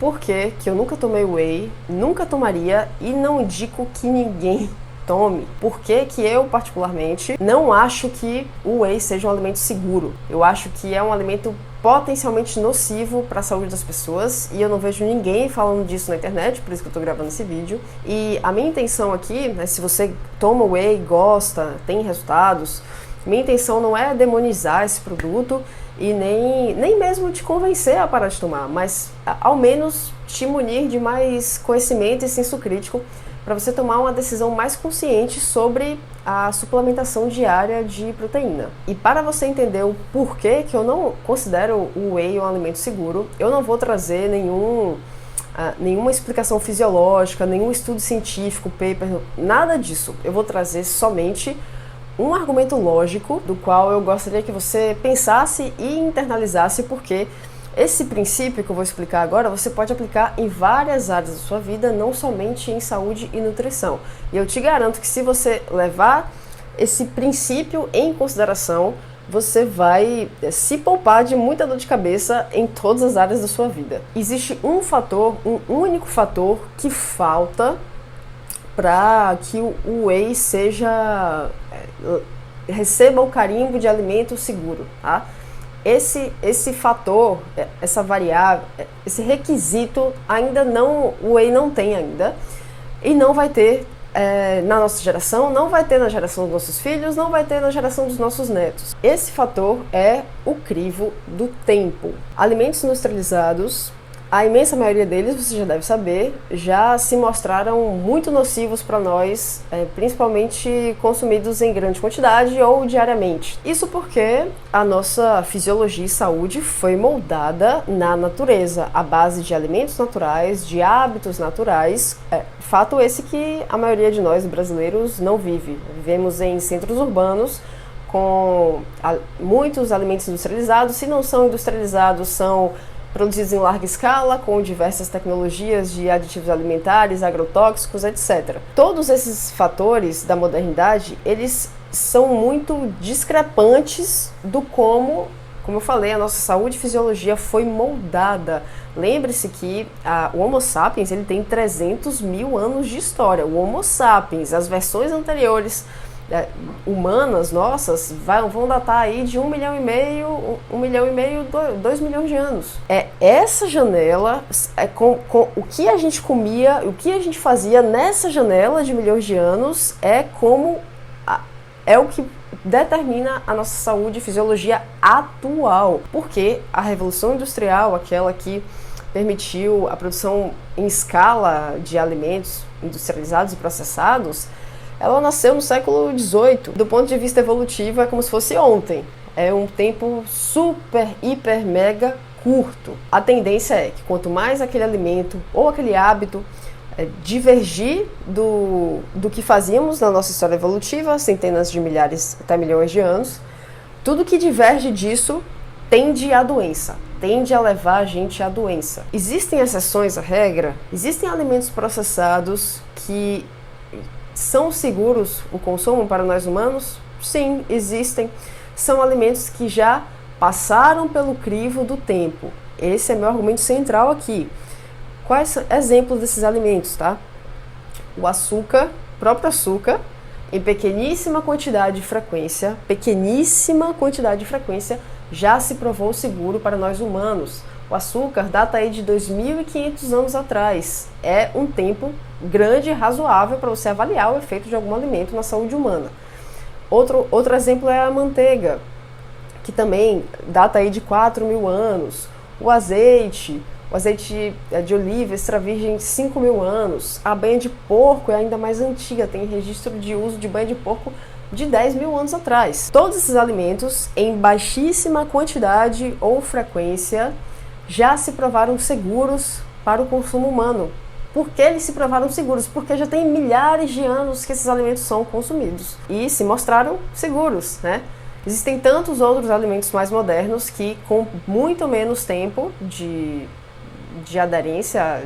Por que que eu nunca tomei whey, nunca tomaria e não indico que ninguém tome? Por que que eu, particularmente, não acho que o whey seja um alimento seguro? Eu acho que é um alimento potencialmente nocivo para a saúde das pessoas e eu não vejo ninguém falando disso na internet, por isso que eu tô gravando esse vídeo. E a minha intenção aqui, né, se você toma whey, gosta, tem resultados, minha intenção não é demonizar esse produto e nem mesmo te convencer a parar de tomar, mas ao menos te munir de mais conhecimento e senso crítico para você tomar uma decisão mais consciente sobre a suplementação diária de proteína. E para você entender o porquê que eu não considero o whey um alimento seguro, eu não vou trazer nenhuma explicação fisiológica, nenhum estudo científico, paper, nada disso. Eu vou trazer somente um argumento lógico do qual eu gostaria que você pensasse e internalizasse, porque esse princípio que eu vou explicar agora você pode aplicar em várias áreas da sua vida, não somente em saúde e nutrição. E eu te garanto que se você levar esse princípio em consideração, você vai se poupar de muita dor de cabeça em todas as áreas da sua vida. Existe um único fator que falta para que o whey receba o carimbo de alimento seguro, tá? Esse fator, essa variável, esse requisito o whey não tem ainda e não vai ter na nossa geração, não vai ter na geração dos nossos filhos, não vai ter na geração dos nossos netos. Esse fator é o crivo do tempo. Alimentos industrializados, a imensa maioria deles, você já deve saber, já se mostraram muito nocivos para nós, principalmente consumidos em grande quantidade ou diariamente. Isso porque a nossa fisiologia e saúde foi moldada na natureza, à base de alimentos naturais, de hábitos naturais. Fato esse que a maioria de nós brasileiros não vive. Vivemos em centros urbanos com muitos alimentos industrializados. Se não são industrializados, são produzidos em larga escala, com diversas tecnologias de aditivos alimentares, agrotóxicos, etc. Todos esses fatores da modernidade, eles são muito discrepantes do como eu falei, a nossa saúde e fisiologia foi moldada. Lembre-se que o Homo sapiens ele tem 300 mil anos de história. O Homo sapiens, as versões anteriores humanas nossas vão datar aí de 1,5 milhão, 2 milhões de anos. Essa janela, com o que a gente comia, o que a gente fazia nessa janela de milhões de anos é o que determina a nossa saúde e fisiologia atual. Porque a Revolução Industrial, aquela que permitiu a produção em escala de alimentos industrializados e processados, ela nasceu no século XVIII. Do ponto de vista evolutivo, é como se fosse ontem. É um tempo super, hiper, mega curto. A tendência é que quanto mais aquele alimento ou aquele hábito divergir do que fazíamos na nossa história evolutiva, centenas de milhares até milhões de anos, tudo que diverge disso tende à doença, tende a levar a gente à doença. Existem exceções à regra? Existem alimentos processados que são seguros o consumo para nós humanos? Sim, existem. São alimentos que já passaram pelo crivo do tempo. Esse é meu argumento central aqui. Quais são exemplos desses alimentos, tá? O açúcar, próprio açúcar, em pequeníssima quantidade de frequência, já se provou seguro para nós humanos. O açúcar data aí de 2.500 anos atrás. É um tempo grande e razoável para você avaliar o efeito de algum alimento na saúde humana. Outro exemplo é a manteiga, que também data aí de 4.000 anos. O azeite de oliva extra virgem, 5.000 anos. A banha de porco é ainda mais antiga, tem registro de uso de banha de porco de 10.000 anos atrás. Todos esses alimentos, em baixíssima quantidade ou frequência, já se provaram seguros para o consumo humano. Por que eles se provaram seguros? Porque já tem milhares de anos que esses alimentos são consumidos e se mostraram seguros, né? Existem tantos outros alimentos mais modernos que, com muito menos tempo de aderência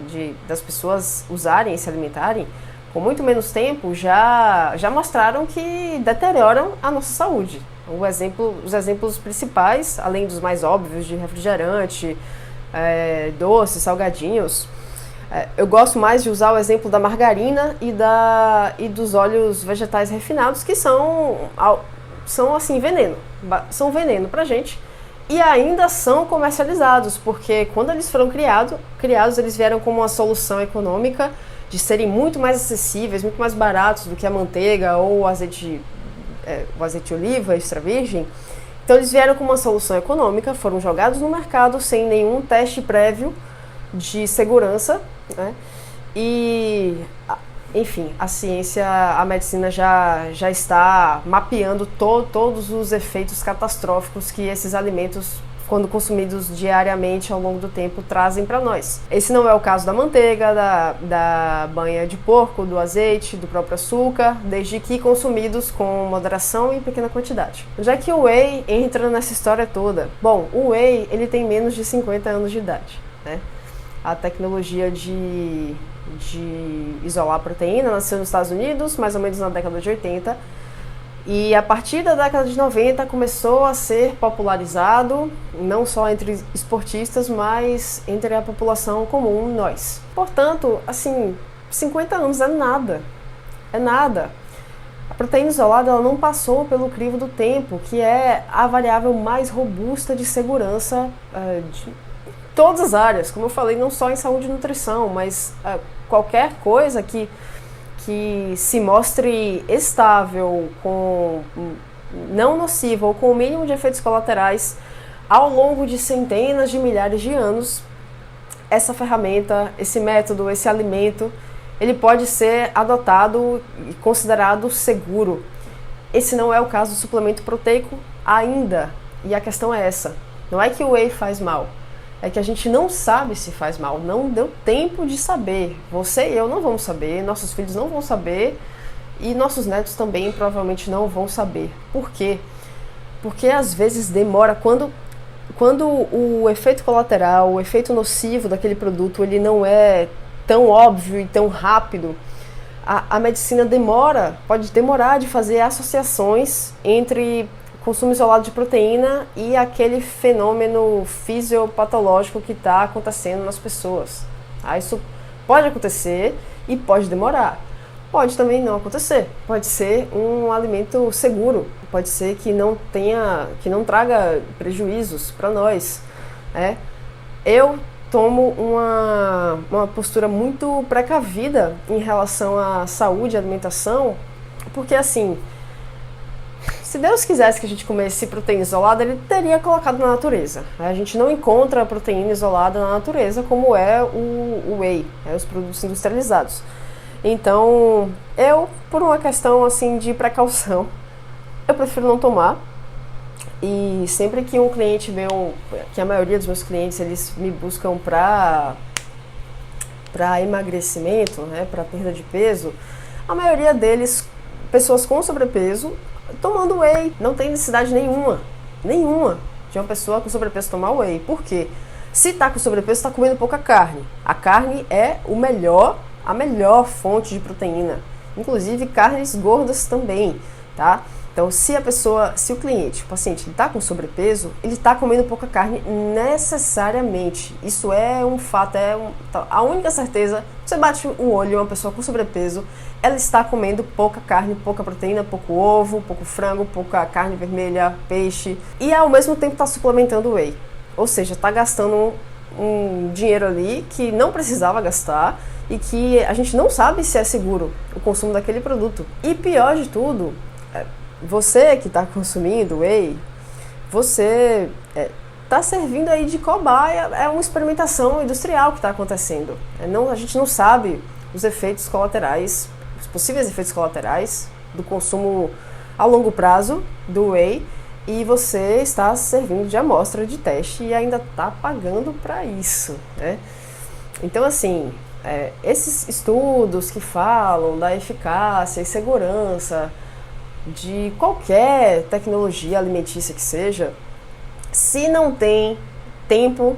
das pessoas usarem e se alimentarem, com muito menos tempo, já mostraram que deterioram a nossa saúde. Os exemplos principais, além dos mais óbvios de refrigerante, doces, salgadinhos. Eu gosto mais de usar o exemplo da margarina e dos óleos vegetais refinados, que são assim, veneno. São veneno pra gente. E ainda são comercializados, porque quando eles foram criados, eles vieram como uma solução econômica de serem muito mais acessíveis, muito mais baratos do que a manteiga ou o azeite de oliva extra virgem. Então eles vieram como uma solução econômica, foram jogados no mercado sem nenhum teste prévio de segurança, né? E, enfim, a ciência, a medicina já está mapeando todos os efeitos catastróficos que esses alimentos, quando consumidos diariamente ao longo do tempo, trazem para nós. Esse não é o caso da manteiga, da banha de porco, do azeite, do próprio açúcar, desde que consumidos com moderação e em pequena quantidade. Já que o whey entra nessa história toda, bom, o whey ele tem menos de 50 anos de idade, né? A tecnologia de isolar a proteína nasceu nos Estados Unidos, mais ou menos na década de 80, e a partir da década de 90 começou a ser popularizado, não só entre esportistas, mas entre a população comum, nós. Portanto, assim, 50 anos é nada. É nada. A proteína isolada ela não passou pelo crivo do tempo, que é a variável mais robusta de segurança de todas as áreas. Como eu falei, não só em saúde e nutrição, mas qualquer coisa que se mostre estável, não nociva ou com o mínimo de efeitos colaterais ao longo de centenas de milhares de anos, essa ferramenta, esse método, esse alimento, ele pode ser adotado e considerado seguro. Esse não é o caso do suplemento proteico ainda, e a questão é essa. Não é que o whey faz mal, é que a gente não sabe se faz mal, não deu tempo de saber. Você e eu não vamos saber, nossos filhos não vão saber e nossos netos também provavelmente não vão saber. Por quê? Porque às vezes demora, quando o efeito colateral, o efeito nocivo daquele produto, ele não é tão óbvio e tão rápido, a medicina pode demorar de fazer associações entre consumo isolado de proteína e aquele fenômeno fisiopatológico que está acontecendo nas pessoas. Isso pode acontecer e pode demorar. Pode também não acontecer. Pode ser um alimento seguro. Pode ser que não traga prejuízos para nós. Eu tomo uma postura muito precavida em relação à saúde e alimentação, porque assim, se Deus quisesse que a gente comesse proteína isolada, ele teria colocado na natureza. A gente não encontra a proteína isolada na natureza como é o whey, os produtos industrializados. Então, por uma questão assim de precaução, eu prefiro não tomar. E sempre que um cliente que a maioria dos meus clientes, eles me buscam para emagrecimento, né, para perda de peso, a maioria deles, pessoas com sobrepeso, tomando whey. Não tem necessidade nenhuma de uma pessoa com sobrepeso tomar whey. Por quê? Se está com sobrepeso, está comendo pouca carne. A carne é a melhor fonte de proteína. Inclusive carnes gordas também, tá? Então, se o cliente, o paciente, está com sobrepeso, ele está comendo pouca carne necessariamente. Isso é um fato, a única certeza. Você bate o olho em uma pessoa com sobrepeso, ela está comendo pouca carne, pouca proteína, pouco ovo, pouco frango, pouca carne vermelha, peixe, e ao mesmo tempo está suplementando o whey. Ou seja, está gastando um dinheiro ali que não precisava gastar e que a gente não sabe se é seguro o consumo daquele produto. E pior de tudo, você que está consumindo whey, você está servindo aí de cobaia, é uma experimentação industrial que está acontecendo. A gente não sabe os efeitos colaterais, os possíveis efeitos colaterais do consumo a longo prazo do whey, e você está servindo de amostra de teste e ainda está pagando para isso, né? Então, assim, esses estudos que falam da eficácia e segurança de qualquer tecnologia alimentícia que seja, se não tem tempo,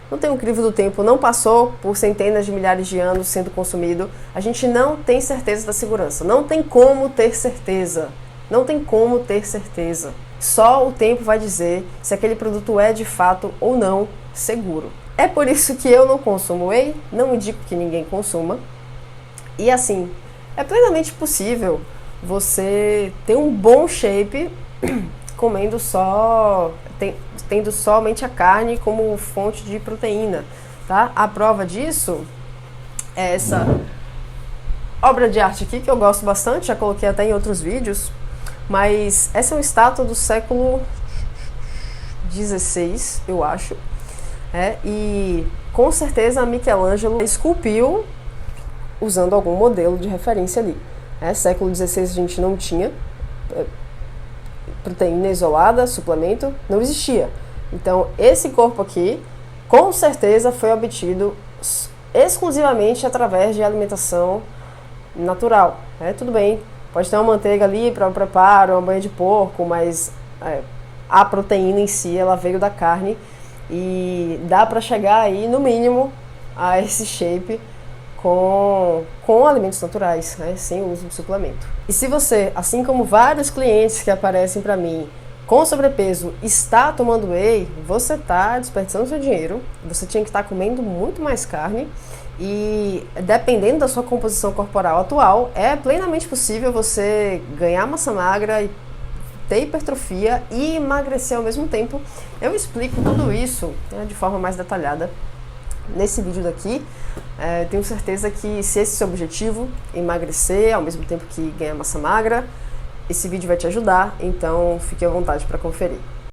não tem um crivo do tempo, não passou por centenas de milhares de anos sendo consumido, a gente não tem certeza da segurança. Não tem como ter certeza. Só o tempo vai dizer se aquele produto é de fato ou não seguro. É por isso que eu não consumo whey, não indico que ninguém consuma. E assim, é plenamente possível você ter um bom shape comendo tendo somente a carne como fonte de proteína, tá? A prova disso é essa obra de arte aqui, que eu gosto bastante, já coloquei até em outros vídeos, mas essa é uma estátua do século XVI, eu acho, e com certeza a Michelangelo esculpiu usando algum modelo de referência ali. Século XVI a gente não tinha proteína isolada, suplemento, não existia. Então esse corpo aqui, com certeza foi obtido exclusivamente através de alimentação natural. Tudo bem, pode ter uma manteiga ali para o preparo, uma banha de porco, mas a proteína em si, ela veio da carne e dá para chegar aí, no mínimo, a esse shape com alimentos naturais, sem o uso de suplemento. E se você, assim como vários clientes que aparecem para mim com sobrepeso, está tomando whey, você está desperdiçando seu dinheiro, você tinha que estar comendo muito mais carne e, dependendo da sua composição corporal atual, é plenamente possível você ganhar massa magra e ter hipertrofia e emagrecer ao mesmo tempo. Eu explico tudo isso de forma mais detalhada nesse vídeo daqui. Tenho certeza que se esse é o seu objetivo, emagrecer ao mesmo tempo que ganhar massa magra, esse vídeo vai te ajudar, então fique à vontade para conferir.